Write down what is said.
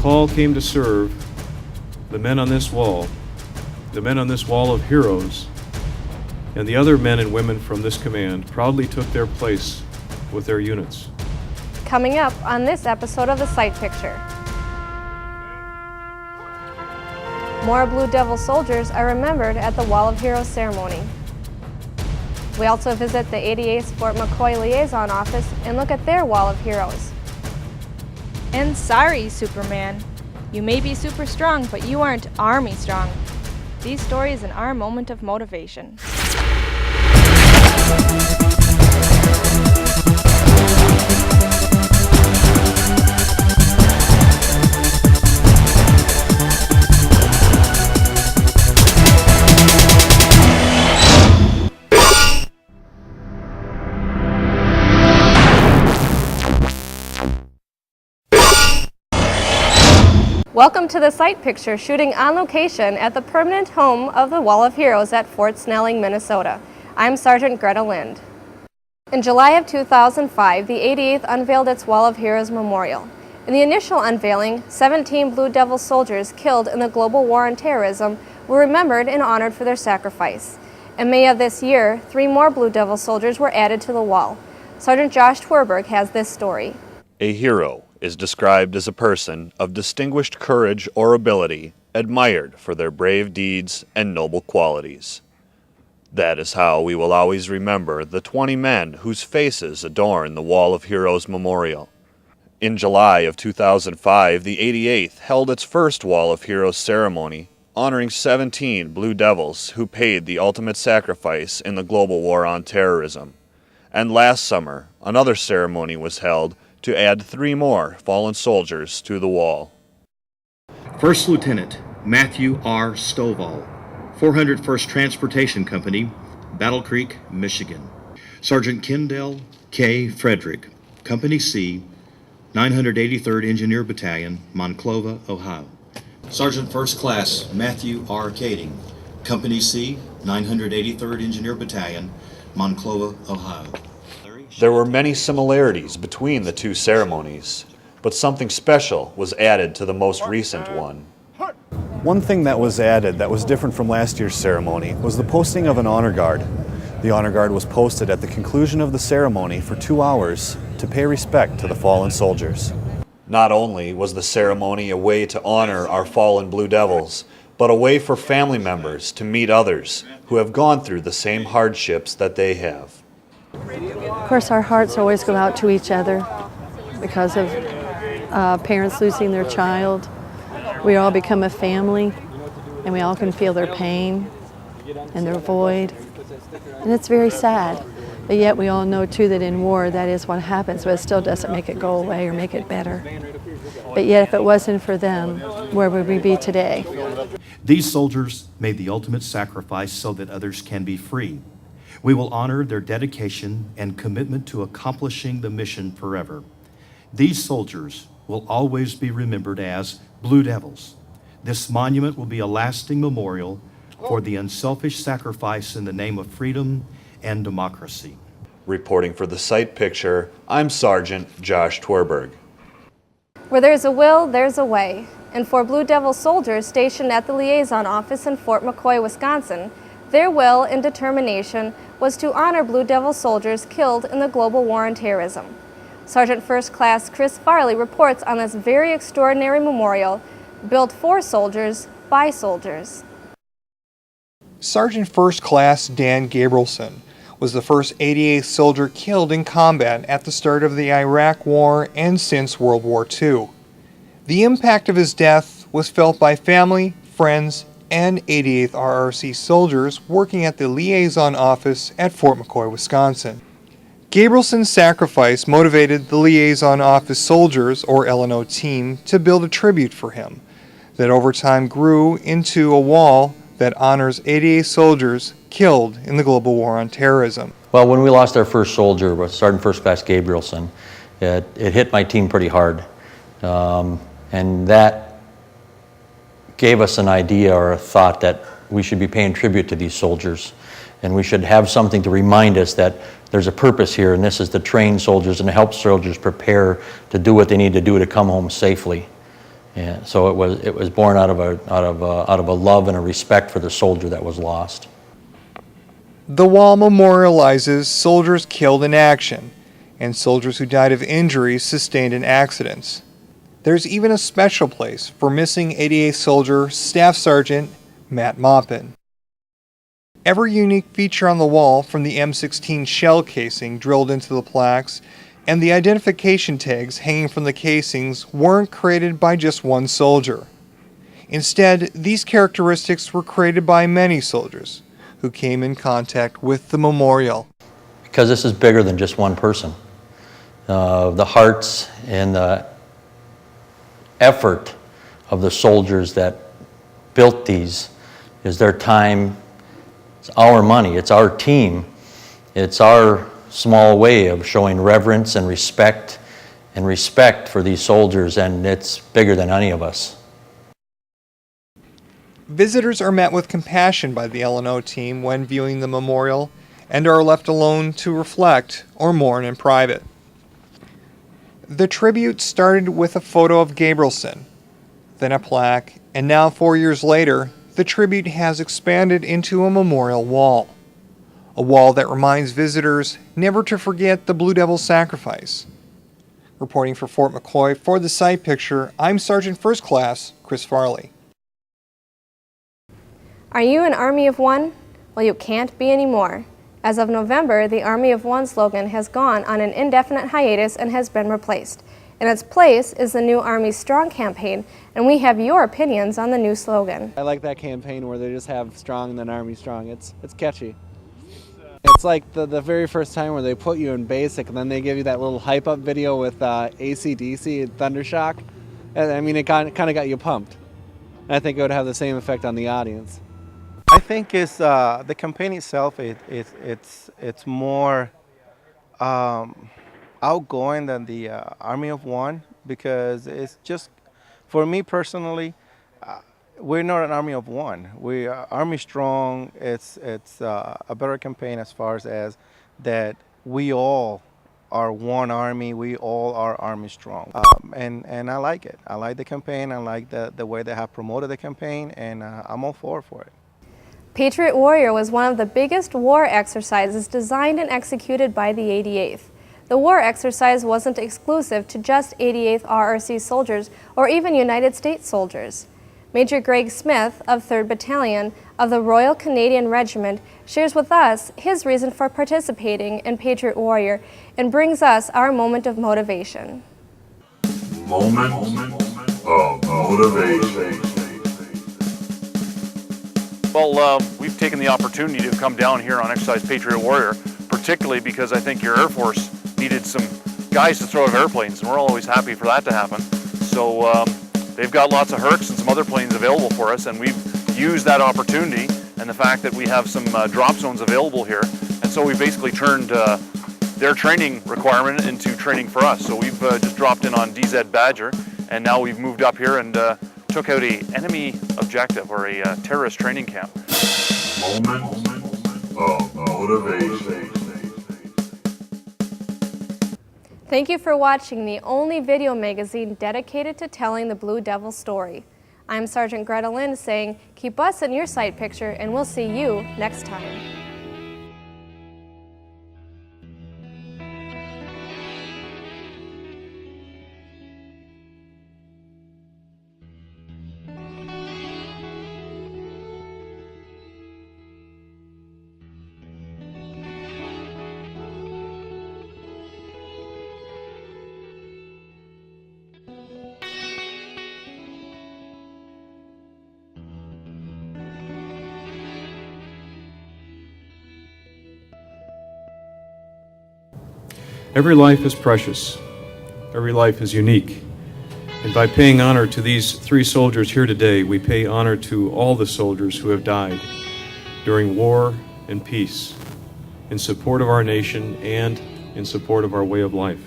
call came to serve, the men on this wall of heroes, and the other men and women from this command proudly took their place with their units. Coming up on this episode of The Sight Picture. More Blue Devil soldiers are remembered at the Wall of Heroes ceremony. We also visit the 88th Ft.McCoy Liaison Office and look at their Wall of Heroes. And sorry, Superman. You may be super strong, but you aren't Army strong. These stories in our moment of motivation. Welcome to The Sight Picture, shooting on location at the permanent home of the Wall of Heroes at Fort Snelling, Minnesota. I'm Sergeant Greta Lind. In July of 2005, the 88th unveiled its Wall of Heroes Memorial. In the initial unveiling, 17 Blue Devil soldiers killed in the global war on terrorism were remembered and honored for their sacrifice. In May of this year, 3 more Blue Devil soldiers were added to the wall. Sergeant Josh Twerberg has this story. A hero is described as a person of distinguished courage or ability, admired for their brave deeds and noble qualities. That is how we will always remember the 20 men whose faces adorn the Wall of Heroes Memorial. In July of 2005, the 88th held its first Wall of Heroes ceremony, honoring 17 Blue Devils who paid the ultimate sacrifice in the global war on terrorism. And last summer, another ceremony was held to add 3 more fallen soldiers to the wall. First Lieutenant Matthew R. Stovall, 401st Transportation Company, Battle Creek, Michigan. Sergeant Kendall K. Frederick, Company C, 983rd Engineer Battalion, Monclova, Ohio. Sergeant First Class Matthew R. Kading, Company C, 983rd Engineer Battalion, Monclova, Ohio. There were many similarities between the 2 ceremonies, but something special was added to the most recent one. One thing that was added that was different from last year's ceremony was the posting of an honor guard. The honor guard was posted at the conclusion of the ceremony for 2 hours to pay respect to the fallen soldiers. Not only was the ceremony a way to honor our fallen Blue Devils, but a way for family members to meet others who have gone through the same hardships that they have. Of course, our hearts always go out to each other because of parents losing their child. We all become a family, and we all can feel their pain and their void. And it's very sad. But yet we all know, too, that in war, that is what happens, but it still doesn't make it go away or make it better. But yet, if it wasn't for them, where would we be today? These soldiers made the ultimate sacrifice so that others can be free. We will honor their dedication and commitment to accomplishing the mission forever. These soldiers will always be remembered as Blue Devils. This monument will be a lasting memorial for the unselfish sacrifice in the name of freedom and democracy. Reporting for The Sight Picture, I'm Sergeant Josh Twerberg. Where there's a will, there's a way. And for Blue Devil soldiers stationed at the liaison office in Ft.McCoy, Wisconsin, their will and determination was to honor Blue Devil soldiers killed in the global war on terrorism. Sergeant First Class Chris Farley reports on this very extraordinary memorial built for soldiers by soldiers. Sergeant First Class Dan Gabrielson was the first 88th soldier killed in combat at the start of the Iraq War and since World War II. The impact of his death was felt by family, friends, and 88th RRC soldiers working at the liaison office at Ft.McCoy, Wisconsin. Gabrielson's sacrifice motivated the liaison office soldiers, or L&O team, to build a tribute for him that over time grew into a wall that honors 88 soldiers killed in the global war on terrorism. Well, when we lost our first soldier, Sergeant First Class Gabrielson, it hit my team pretty hard. And that gave us an idea or a thought that we should be paying tribute to these soldiers. And we should have something to remind us that there's a purpose here, and this is to train soldiers and to help soldiers prepare to do what they need to do to come home safely. And so it was born out of a love and a respect for the soldier that was lost. The wall memorializes soldiers killed in action and soldiers who died of injuries sustained in accidents. There's even a special place for missing 88th Soldier Staff Sergeant Matt Maupin. Every unique feature on the wall, from the M16 shell casing drilled into the plaques and the identification tags hanging from the casings, weren't created by just one soldier. Instead, these characteristics were created by many soldiers who came in contact with the memorial. Because this is bigger than just one person. The hearts and the effort of the soldiers that built these is their time, it's our money, it's our team, it's our small way of showing reverence and respect for these soldiers, and it's bigger than any of us. Visitors are met with compassion by the L&O team when viewing the memorial and are left alone to reflect or mourn in private. The tribute started with a photo of Gabrielson, then a plaque, and now 4 years later, the tribute has expanded into a memorial wall. A wall that reminds visitors never to forget the Blue Devil sacrifice. Reporting for Ft.McCoy for the Site Picture, I'm Sergeant First Class Chris Farley. Are you an Army of One? Well, you can't be anymore. As of November, the Army of One slogan has gone on an indefinite hiatus and has been replaced. In its place is the new Army Strong campaign, and we have your opinions on the new slogan. I like that campaign where they just have strong and then Army Strong. It's catchy. It's like the very first time where they put you in basic and then they give you that little hype up video with AC/DC and Thundershock. I mean, it kind of got you pumped. I think it would have the same effect on the audience. I think it's the campaign itself. It's more outgoing than the Army of One, because it's just, for me personally, we're not an Army of One. We are Army Strong. It's a better campaign as far as that we all are one army. We all are Army Strong, and I like it. I like the campaign. I like the way they have promoted the campaign, and I'm all for it. Patriot Warrior was one of the biggest war exercises designed and executed by the 88th. The war exercise wasn't exclusive to just 88th RRC soldiers or even United States soldiers. Major Greg Smith of 3rd Battalion of the Royal Canadian Regiment shares with us his reason for participating in Patriot Warrior and brings us our moment of motivation. Moment of motivation. Well, we've taken the opportunity to come down here on Exercise Patriot Warrior, particularly because I think your Air Force needed some guys to throw out of airplanes, and we're always happy for that to happen. So they've got lots of Hercs and some other planes available for us, and we've used that opportunity and the fact that we have some drop zones available here. And so we basically turned their training requirement into training for us. So we've just dropped in on DZ Badger, and now we've moved up here and took out a enemy objective, or a terrorist training camp. Moment of motivation. Thank you for watching the only video magazine dedicated to telling the Blue Devil story. I'm Sergeant Greta Lind saying, keep us in your sight picture, and we'll see you next time. Every life is precious. Every life is unique. And by paying honor to these 3 soldiers here today, we pay honor to all the soldiers who have died during war and peace, in support of our nation and in support of our way of life.